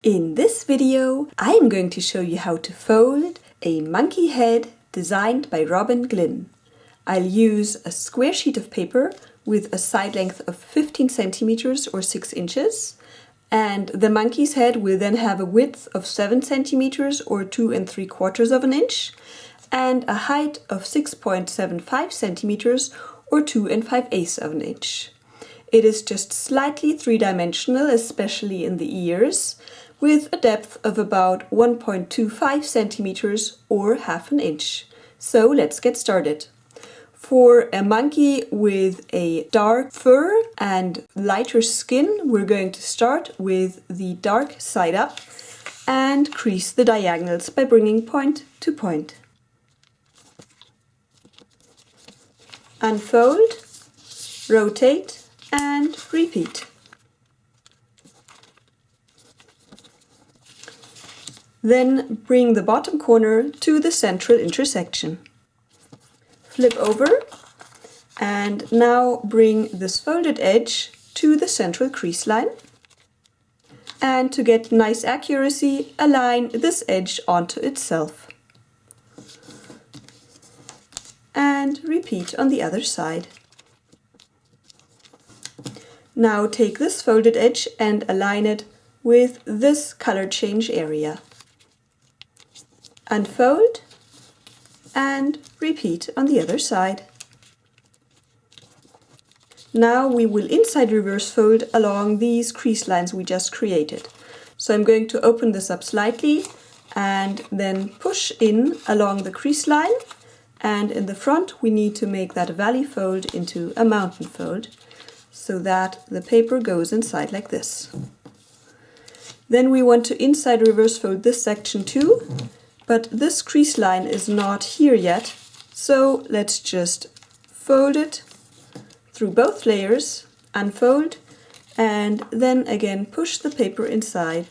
In this video, I am going to show you how to fold a monkey head designed by Robin Glynn. I'll use a square sheet of paper with a side length of 15 centimeters or 6 inches, and the monkey's head will then have a width of 7 centimeters or 2 3/4 of an inch, and a height of 6.75 centimeters or 2 5/8 of an inch. It is just slightly three-dimensional, especially in the ears, with a depth of about 1.25 centimeters or half an inch. So let's get started. For a monkey with a dark fur and lighter skin, we're going to start with the dark side up and crease the diagonals by bringing point to point. Unfold, rotate, and repeat. Then bring the bottom corner to the central intersection. Flip over, and now bring this folded edge to the central crease line. And to get nice accuracy, align this edge onto itself. And repeat on the other side. Now take this folded edge and align it with this color change area. Unfold and repeat on the other side. Now we will inside reverse fold along these crease lines we just created. So I'm going to open this up slightly and then push in along the crease line, and in the front we need to make that valley fold into a mountain fold, so that the paper goes inside like this. Then we want to inside reverse fold this section too, but this crease line is not here yet, so let's just fold it through both layers, unfold, and then again push the paper inside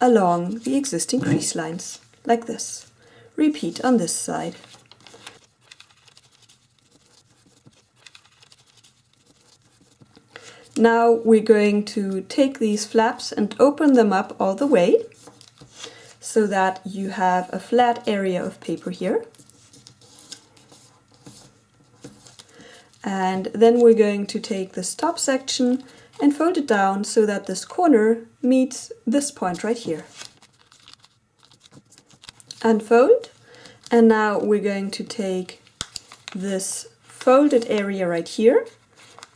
along the existing crease lines, like this. Repeat on this side. Now we're going to take these flaps and open them up all the way so that you have a flat area of paper here. And then we're going to take this top section and fold it down so that this corner meets this point right here. Unfold, and now we're going to take this folded area right here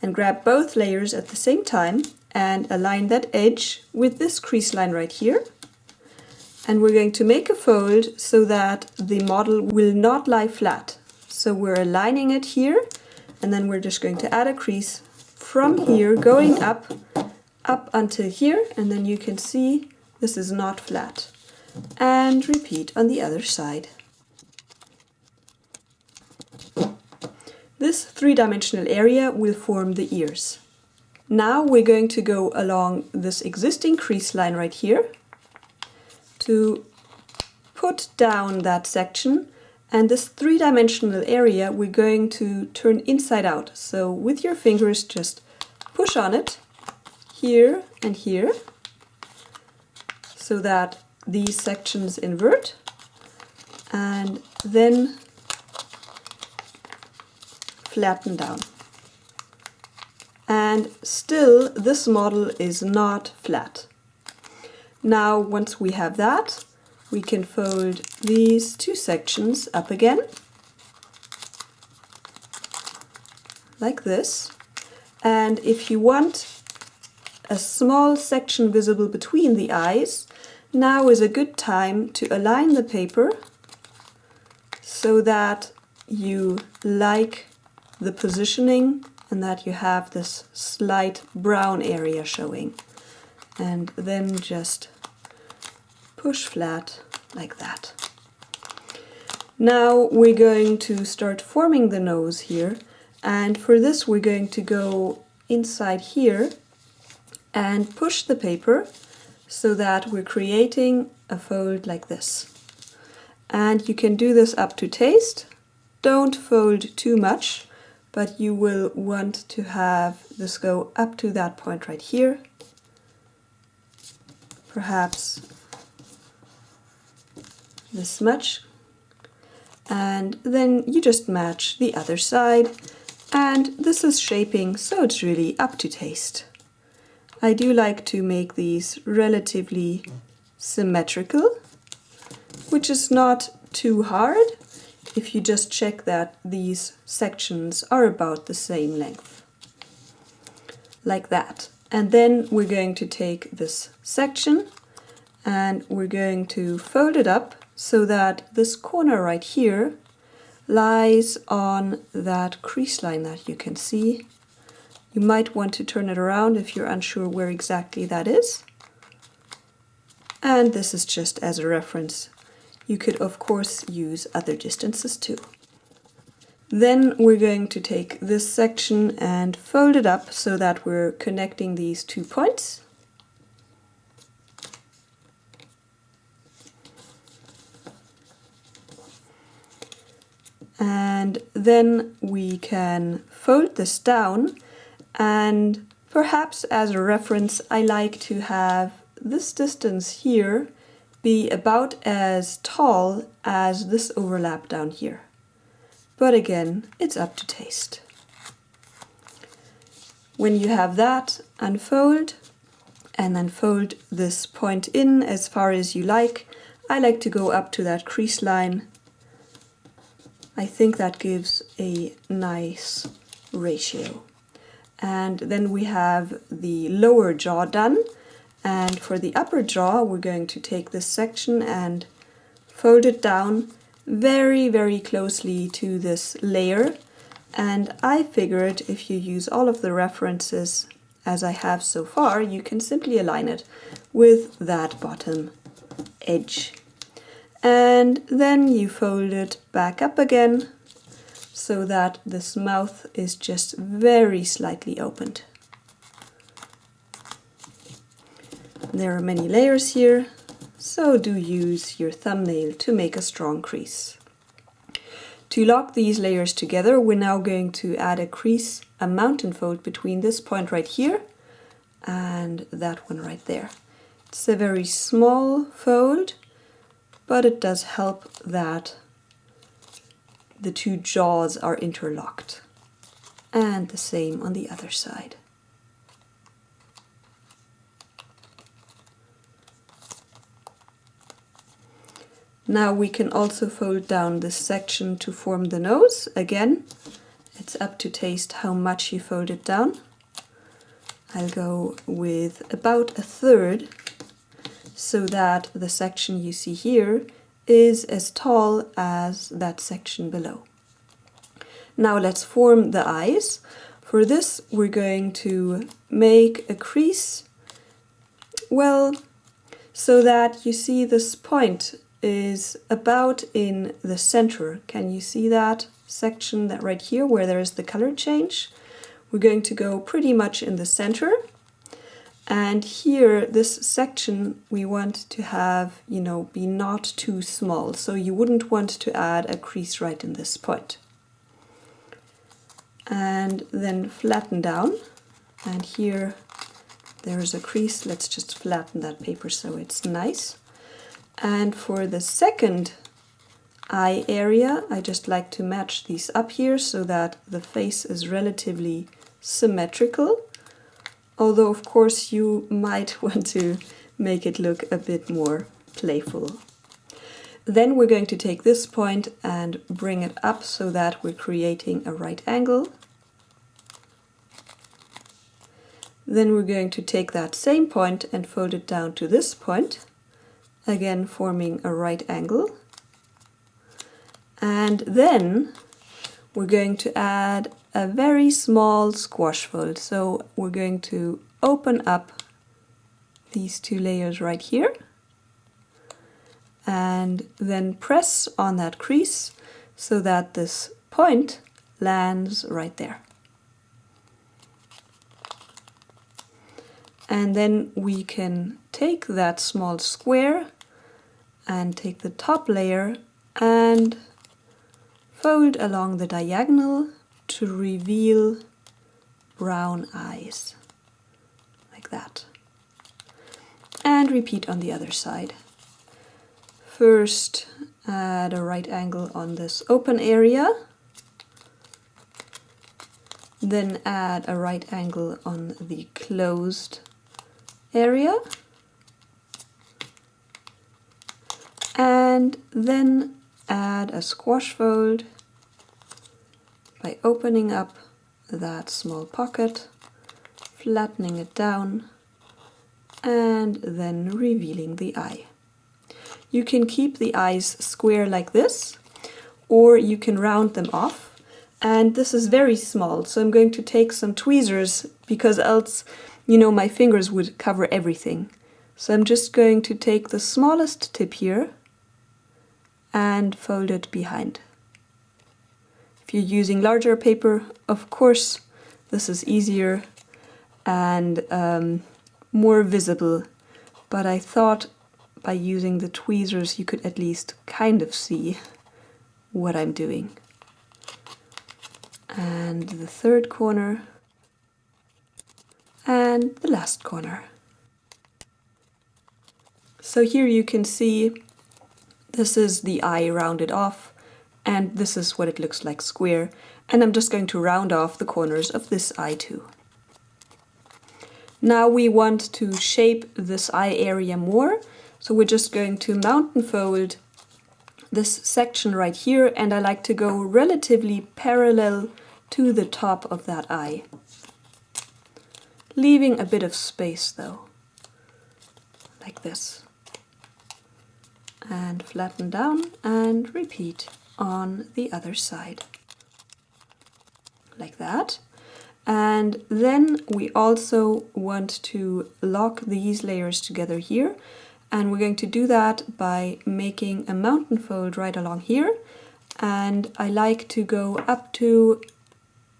and grab both layers at the same time and align that edge with this crease line right here. And we're going to make a fold so that the model will not lie flat. So we're aligning it here, and then we're just going to add a crease from here going up until here, and then you can see this is not flat. And repeat on the other side. This three-dimensional area will form the ears. Now we're going to go along this existing crease line right here to put down that section, and this three-dimensional area we're going to turn inside out. So with your fingers just push on it here and here so that these sections invert, and then flatten down. And still this model is not flat. Now once we have that, we can fold these two sections up again, like this. And if you want a small section visible between the eyes, now is a good time to align the paper so that you like the positioning and that you have this slight brown area showing. And then just push flat like that. Now we're going to start forming the nose here, and for this we're going to go inside here and push the paper so that we're creating a fold like this. And you can do this up to taste. Don't fold too much, but you will want to have this go up to that point right here, perhaps this much. And then you just match the other side, and this is shaping, so it's really up to taste. I do like to make these relatively symmetrical, which is not too hard if you just check that these sections are about the same length. Like that. And then we're going to take this section and we're going to fold it up so that this corner right here lies on that crease line that you can see. You might want to turn it around if you're unsure where exactly that is. And this is just as a reference. You could of course use other distances too. Then we're going to take this section and fold it up so that we're connecting these 2 points. And then we can fold this down, and perhaps as a reference I like to have this distance here be about as tall as this overlap down here. But again, it's up to taste. When you have that, unfold and then fold this point in as far as you like. I like to go up to that crease line. I think that gives a nice ratio. And then we have the lower jaw done. And for the upper jaw, we're going to take this section and fold it down very, very closely to this layer. And I figured if you use all of the references as I have so far, you can simply align it with that bottom edge. And then you fold it back up again so that this mouth is just very slightly opened. There are many layers here, so do use your thumbnail to make a strong crease. To lock these layers together, we're now going to add a crease, a mountain fold between this point right here and that one right there. It's a very small fold, but it does help that the 2 jaws are interlocked. And the same on the other side. Now we can also fold down this section to form the nose. Again, it's up to taste how much you fold it down. I'll go with about 1/3 so that the section you see here is as tall as that section below. Now let's form the eyes. For this we're going to make a crease, well, so that you see this point is about in the center. Can you see that section that right here where there is the color change? We're going to go pretty much in the center. And here, this section we want to have, be not too small. So you wouldn't want to add a crease right in this point. And then flatten down. And here there's a crease. Let's just flatten that paper so it's nice. And for the second eye area, I just like to match these up here so that the face is relatively symmetrical. Although, of course, you might want to make it look a bit more playful. Then we're going to take this point and bring it up so that we're creating a right angle. Then we're going to take that same point and fold it down to this point. Again, forming a right angle. And then we're going to add a very small squash fold. So we're going to open up these 2 layers right here and then press on that crease so that this point lands right there. And then we can take that small square and take the top layer and fold along the diagonal to reveal brown eyes, like that. And repeat on the other side. first add a right angle on this open area, then add a right angle on the closed area, and then add a squash fold by opening up that small pocket, flattening it down, and then revealing the eye. You can keep the eyes square like this, or you can round them off. And this is very small, so I'm going to take some tweezers because else, you know, my fingers would cover everything. So I'm just going to take the smallest tip here and fold it behind. If you're using larger paper, of course, this is easier and more visible, but I thought by using the tweezers you could at least kind of see what I'm doing. And the third corner, and the last corner. So here you can see this is the eye rounded off, and this is what it looks like square, and I'm just going to round off the corners of this eye too. Now we want to shape this eye area more, so we're just going to mountain fold this section right here, and I like to go relatively parallel to the top of that eye, leaving a bit of space though, like this, and flatten down and repeat on the other side, like that. And then we also want to lock these layers together here, and we're going to do that by making a mountain fold right along here, and I like to go up to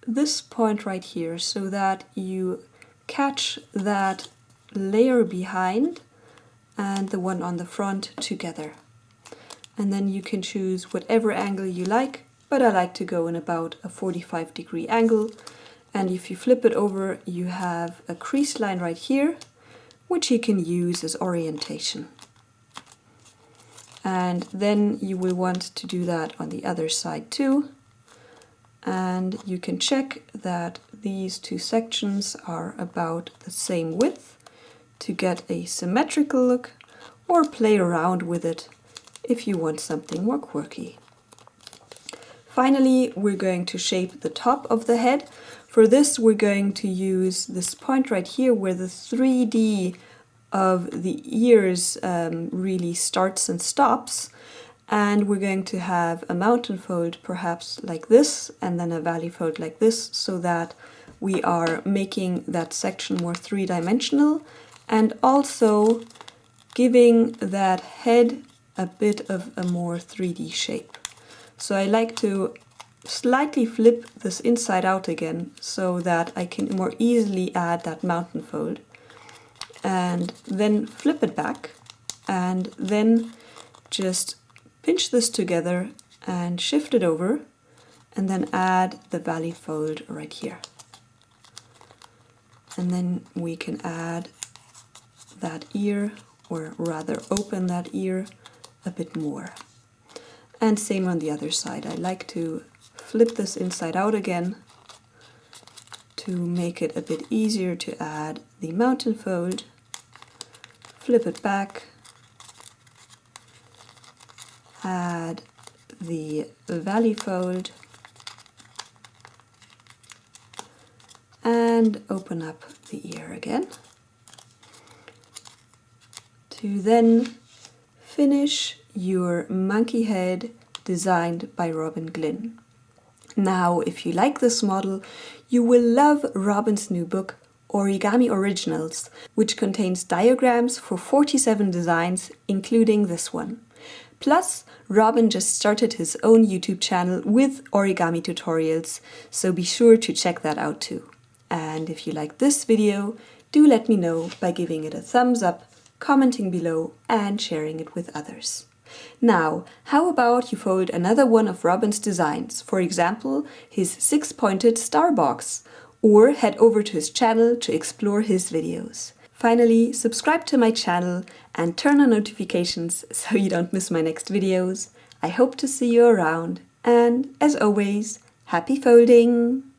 this point right here so that you catch that layer behind and the one on the front together. And then you can choose whatever angle you like, but I like to go in about a 45-degree angle. And if you flip it over, you have a crease line right here, which you can use as orientation. And then you will want to do that on the other side too. And you can check that these two sections are about the same width to get a symmetrical look, or play around with it if you want something more quirky. Finally, we're going to shape the top of the head. For this, we're going to use this point right here where the 3D of the ears really starts and stops. And we're going to have a mountain fold perhaps like this, and then a valley fold like this, so that we are making that section more three-dimensional and also giving that head a bit of a more 3D shape. So I like to slightly flip this inside out again so that I can more easily add that mountain fold, and then flip it back, and then just pinch this together and shift it over, and then add the valley fold right here. And then we can add that ear, or rather open that ear a bit more. And same on the other side. I like to flip this inside out again to make it a bit easier to add the mountain fold, flip it back, add the valley fold, and open up the ear again, to then finish your monkey head designed by Robin Glynn. Now, if you like this model, you will love Robin's new book, Origami Originals, which contains diagrams for 47 designs, including this one. Plus, Robin just started his own YouTube channel with origami tutorials, so be sure to check that out too. And if you like this video, do let me know by giving it a thumbs up, commenting below, and sharing it with others. Now, how about you fold another one of Robin's designs, for example, his 6-pointed star box, or head over to his channel to explore his videos. Finally, subscribe to my channel and turn on notifications so you don't miss my next videos. I hope to see you around, and as always, happy folding!